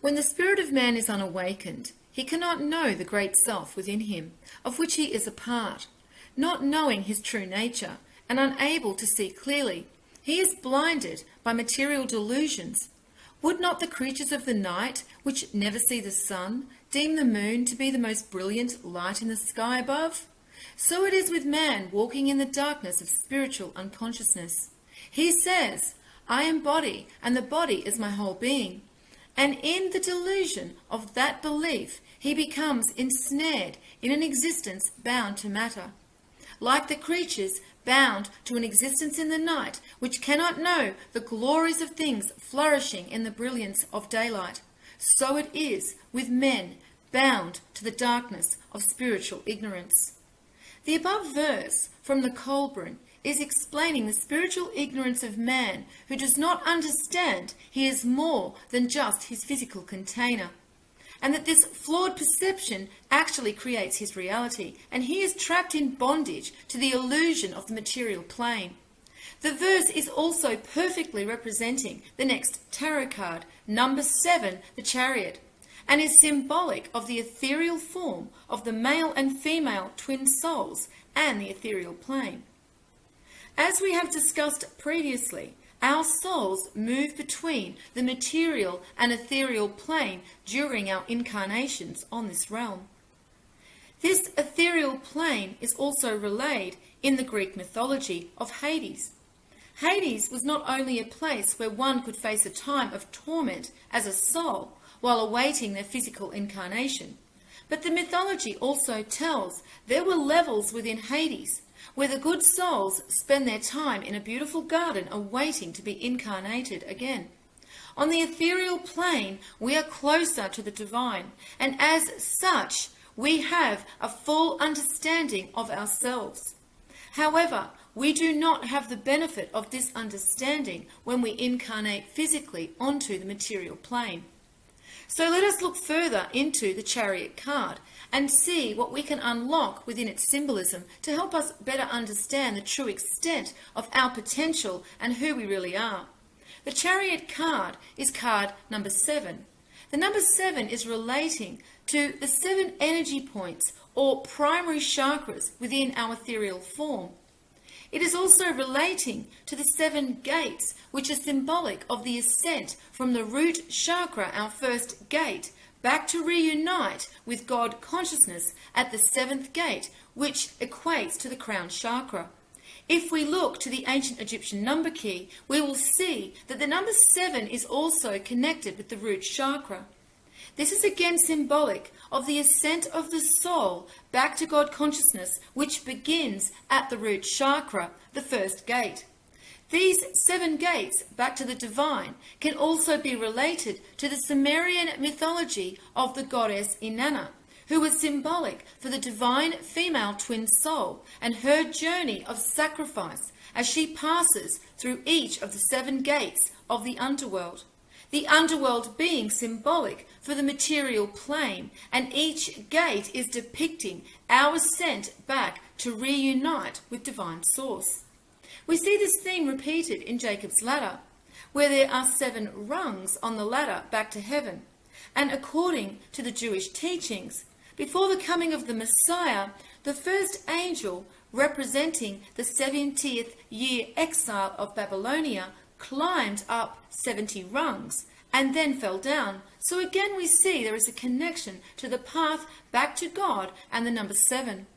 When the spirit of man is unawakened, he cannot know the great self within him, of which he is a part. Not knowing his true nature, and unable to see clearly, he is blinded by material delusions. Would not the creatures of the night, which never see the sun, deem the moon to be the most brilliant light in the sky above? So it is with man walking in the darkness of spiritual unconsciousness. He says, I am body, and the body is my whole being. And in the delusion of that belief, he becomes ensnared in an existence bound to matter. Like the creatures bound to an existence in the night, which cannot know the glories of things flourishing in the brilliance of daylight, so it is with men bound to the darkness of spiritual ignorance. The above verse from the Kolmainsuse is explaining the spiritual ignorance of man who does not understand he is more than just his physical container, and that this flawed perception actually creates his reality, and he is trapped in bondage to the illusion of the material plane. The verse is also perfectly representing the next tarot card, number 7, the Chariot, and is symbolic of the ethereal form of the male and female twin souls and the ethereal plane. As we have discussed previously, our souls move between the material and ethereal plane during our incarnations on this realm. This ethereal plane is also relayed in the Greek mythology of Hades. Hades was not only a place where one could face a time of torment as a soul while awaiting their physical incarnation, but the mythology also tells there were levels within Hades where the good souls spend their time in a beautiful garden awaiting to be incarnated again. On the ethereal plane, we are closer to the divine, and as such, we have a full understanding of ourselves. However, we do not have the benefit of this understanding when we incarnate physically onto the material plane. So let us look further into the Chariot card and see what we can unlock within its symbolism to help us better understand the true extent of our potential and who we really are. The Chariot card is card number 7. The number 7 is relating to the 7 energy points or primary chakras within our ethereal form. It is also relating to the 7 gates, which are symbolic of the ascent from the root chakra, our first gate, back to reunite with God consciousness at the 7th gate, which equates to the crown chakra. If we look to the ancient Egyptian number key, we will see that the number 7 is also connected with the root chakra. This is again symbolic of the ascent of the soul back to God consciousness, which begins at the root chakra, the first gate. These 7 gates back to the divine can also be related to the Sumerian mythology of the goddess Inanna, who was symbolic for the divine female twin soul and her journey of sacrifice as she passes through each of the 7 gates of the underworld. The underworld being symbolic for the material plane, and each gate is depicting our ascent back to reunite with divine source. We see this theme repeated in Jacob's ladder, where there are 7 rungs on the ladder back to heaven. And according to the Jewish teachings, before the coming of the Messiah, the first angel, representing the 70th year exile of Babylonia, climbed up 70 rungs and then fell down. So again we see there is a connection to the path back to God and the number 7.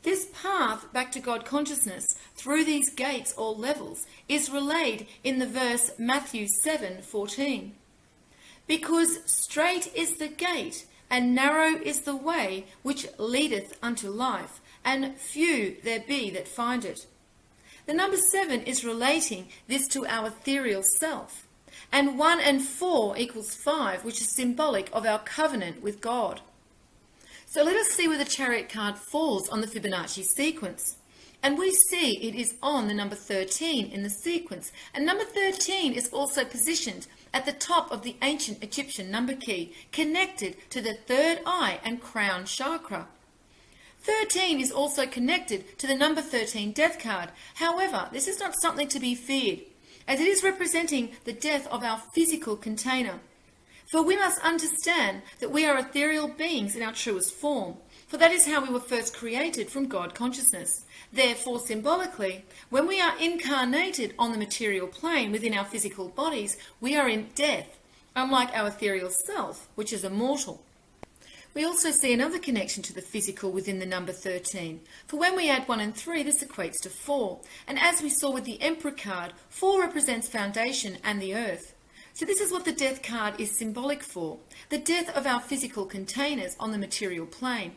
This path back to God consciousness through these gates or levels is relayed in the verse Matthew 7:14. Because strait is the gate and narrow is the way which leadeth unto life, and few there be that find it. The number 7 is relating this to our ethereal self, and 1 and 4 equals 5, which is symbolic of our covenant with God. So let us see where the Chariot card falls on the Fibonacci sequence. And we see it is on the number 13 in the sequence. And number 13 is also positioned at the top of the ancient Egyptian number key, connected to the third eye and crown chakra. 13 is also connected to the number 13 death card. However, this is not something to be feared, as it is representing the death of our physical container. For we must understand that we are ethereal beings in our truest form, for that is how we were first created from God consciousness. Therefore, symbolically, when we are incarnated on the material plane within our physical bodies, we are in death, unlike our ethereal self, which is immortal. We also see another connection to the physical within the number 13. For when we add 1 and 3, this equates to 4. And as we saw with the Emperor card, 4 represents foundation and the earth. So this is what the death card is symbolic for, the death of our physical containers on the material plane.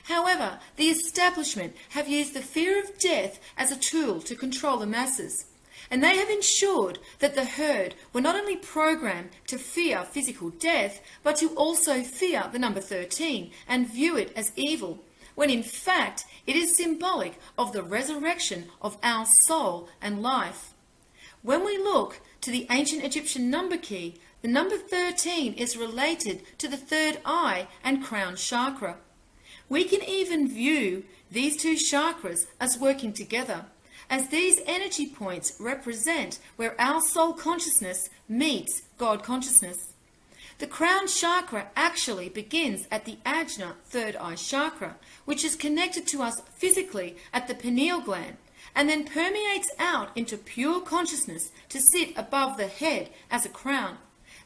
However, the establishment have used the fear of death as a tool to control the masses. And they have ensured that the herd were not only programmed to fear physical death, but to also fear the number 13 and view it as evil, when in fact it is symbolic of the resurrection of our soul and life. When we look to the ancient Egyptian number key, the number 13 is related to the third eye and crown chakra. We can even view these two chakras as working together, as these energy points represent where our soul consciousness meets God consciousness. The crown chakra actually begins at the ajna third eye chakra, which is connected to us physically at the pineal gland, and then permeates out into pure consciousness to sit above the head as a crown.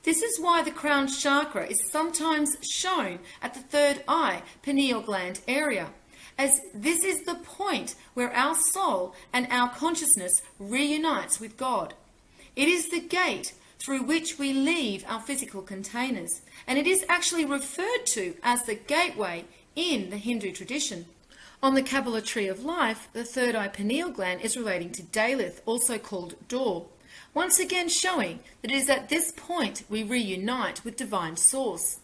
This is why the crown chakra is sometimes shown at the third eye pineal gland area, as this is the point where our soul and our consciousness reunites with God. It is the gate through which we leave our physical containers, and it is actually referred to as the gateway in the Hindu tradition. On the Kabbalah tree of life, the third eye pineal gland is relating to Daleth, also called door, once again showing that it is at this point we reunite with divine source.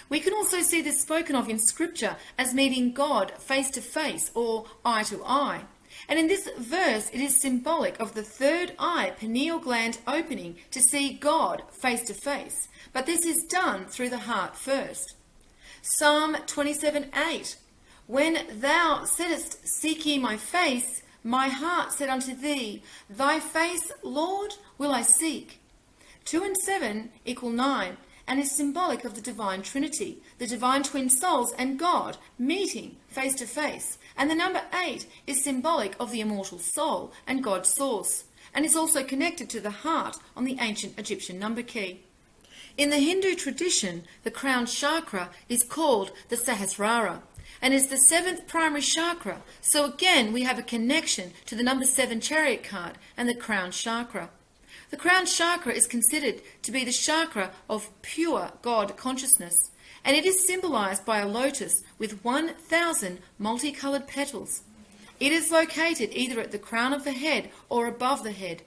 We can also see this spoken of in scripture as meeting God face to face or eye to eye. And in this verse, it is symbolic of the third eye pineal gland opening to see God face to face. But this is done through the heart first. Psalm 27:8. When thou saidst, seek ye my face, my heart said unto thee, thy face, Lord, will I seek. 2 and 7 equal 9, and is symbolic of the divine Trinity, the divine twin souls and God meeting face to face. And the number 8 is symbolic of the immortal soul and God's source, and is also connected to the heart on the ancient Egyptian number key. In the Hindu tradition, the crown chakra is called the Sahasrara, and is the 7th primary chakra. So again, we have a connection to the number 7 chariot card and the crown chakra. The crown chakra is considered to be the chakra of pure God consciousness, and it is symbolized by a lotus with 1,000 multicolored petals. It is located either at the crown of the head or above the head.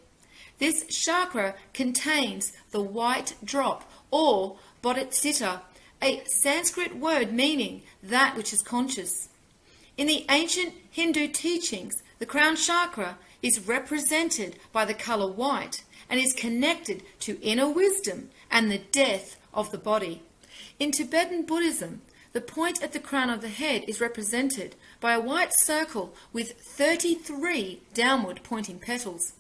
This chakra contains the white drop, or bodhicitta, a Sanskrit word meaning that which is conscious. In the ancient Hindu teachings, the crown chakra is represented by the color white and is connected to inner wisdom and the death of the body. In Tibetan Buddhism, the point at the crown of the head is represented by a white circle with 33 downward pointing petals.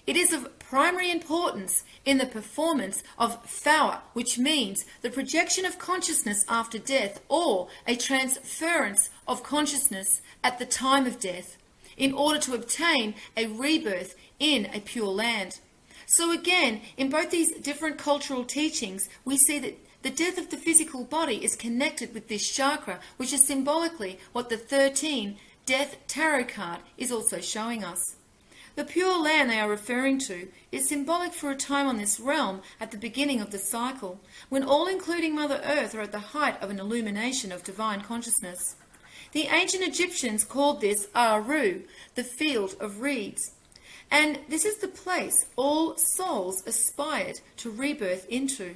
It is of primary importance in the performance of phawa, which means the projection of consciousness after death, or a transference of consciousness at the time of death, in order to obtain a rebirth in a pure land. So again, in both these different cultural teachings, we see that the death of the physical body is connected with this chakra, which is symbolically what the 13 Death Tarot card is also showing us. The pure land they are referring to is symbolic for a time on this realm at the beginning of the cycle, when all including Mother Earth are at the height of an illumination of divine consciousness. The ancient Egyptians called this Aru, the field of reeds. And this is the place all souls aspired to rebirth into,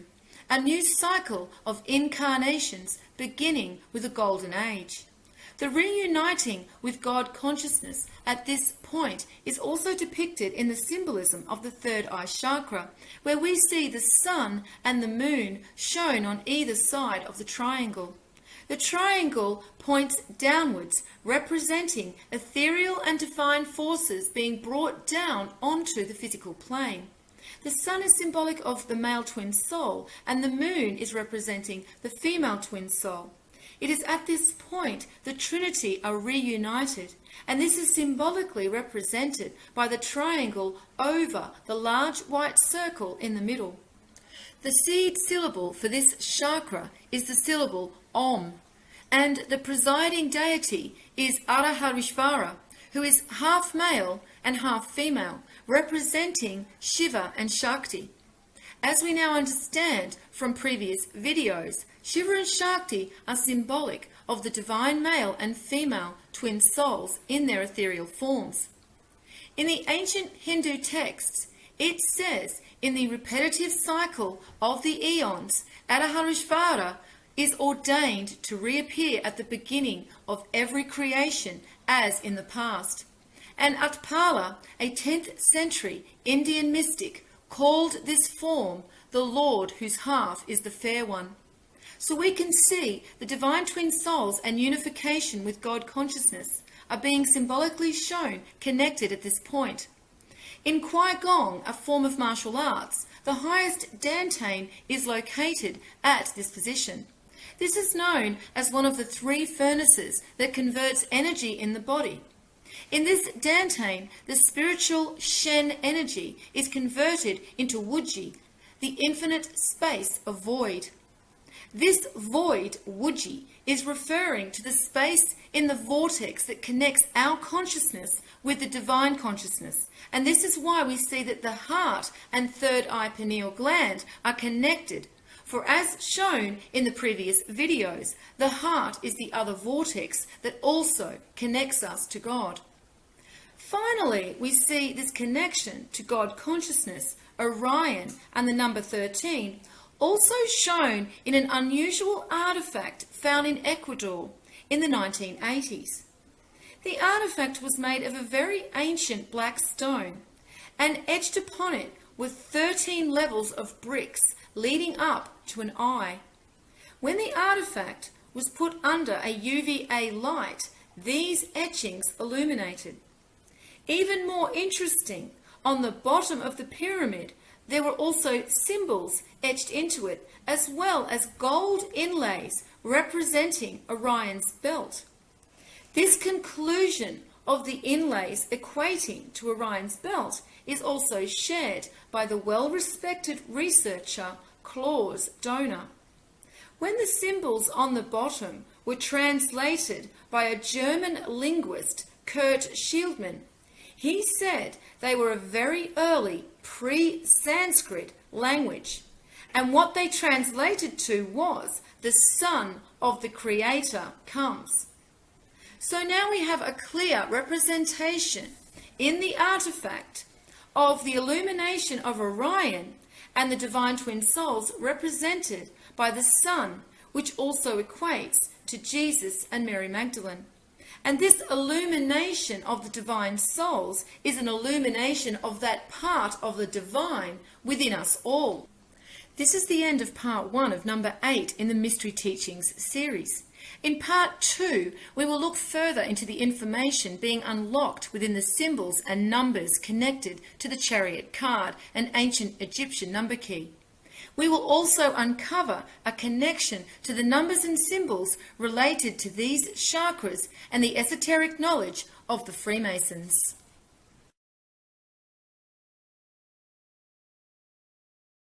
a new cycle of incarnations beginning with a golden age. The reuniting with God consciousness at this point is also depicted in the symbolism of the third eye chakra, where we see the sun and the moon shown on either side of the triangle. The triangle points downwards, representing ethereal and divine forces being brought down onto the physical plane. The sun is symbolic of the male twin soul, and the moon is representing the female twin soul. It is at this point the Trinity are reunited, and this is symbolically represented by the triangle over the large white circle in the middle. The seed syllable for this chakra is the syllable Om, and the presiding deity is Arahanteshvara, who is half male and half female, representing Shiva and Shakti. As we now understand from previous videos, Shiva and Shakti are symbolic of the divine male and female twin souls in their ethereal forms. In the ancient Hindu texts, it says in the repetitive cycle of the eons, Arahanteshvara is ordained to reappear at the beginning of every creation as in the past. And Utpala, a 10th century Indian mystic, called this form the Lord whose half is the fair one. So we can see the divine twin souls and unification with God consciousness are being symbolically shown connected at this point. In Kwai Gong, a form of martial arts, the highest dantian is located at this position. This is known as one of the 3 furnaces that converts energy in the body. In this dantian, the spiritual Shen energy is converted into Wuji, the infinite space of void. This void, Wuji, is referring to the space in the vortex that connects our consciousness with the divine consciousness. And this is why we see that the heart and third eye pineal gland are connected. For as shown in the previous videos, the heart is the other vortex that also connects us to God. Finally, we see this connection to God consciousness, Orion, and the number 13, also shown in an unusual artifact found in Ecuador in the 1980s. The artifact was made of a very ancient black stone, and etched upon it were 13 levels of bricks leading up to an eye. When the artifact was put under a UVA light, these etchings illuminated. Even more interesting, on the bottom of the pyramid, there were also symbols etched into it, as well as gold inlays representing Orion's belt. This conclusion of the inlays equating to Orion's belt is also shared by the well-respected researcher Klaus Donner. When the symbols on the bottom were translated by a German linguist, Kurt Schildmann, he said they were a very early pre-Sanskrit language, and what they translated to was the Son of the Creator comes. So now we have a clear representation in the artifact of the illumination of Orion and the divine twin souls represented by the sun, which also equates to Jesus and Mary Magdalene. And this illumination of the divine souls is an illumination of that part of the divine within us all. This is the end of part 1 of number 8 in the Mystery Teachings series. In part 2, we will look further into the information being unlocked within the symbols and numbers connected to the chariot card and ancient Egyptian number key. We will also uncover a connection to the numbers and symbols related to these chakras and the esoteric knowledge of the Freemasons.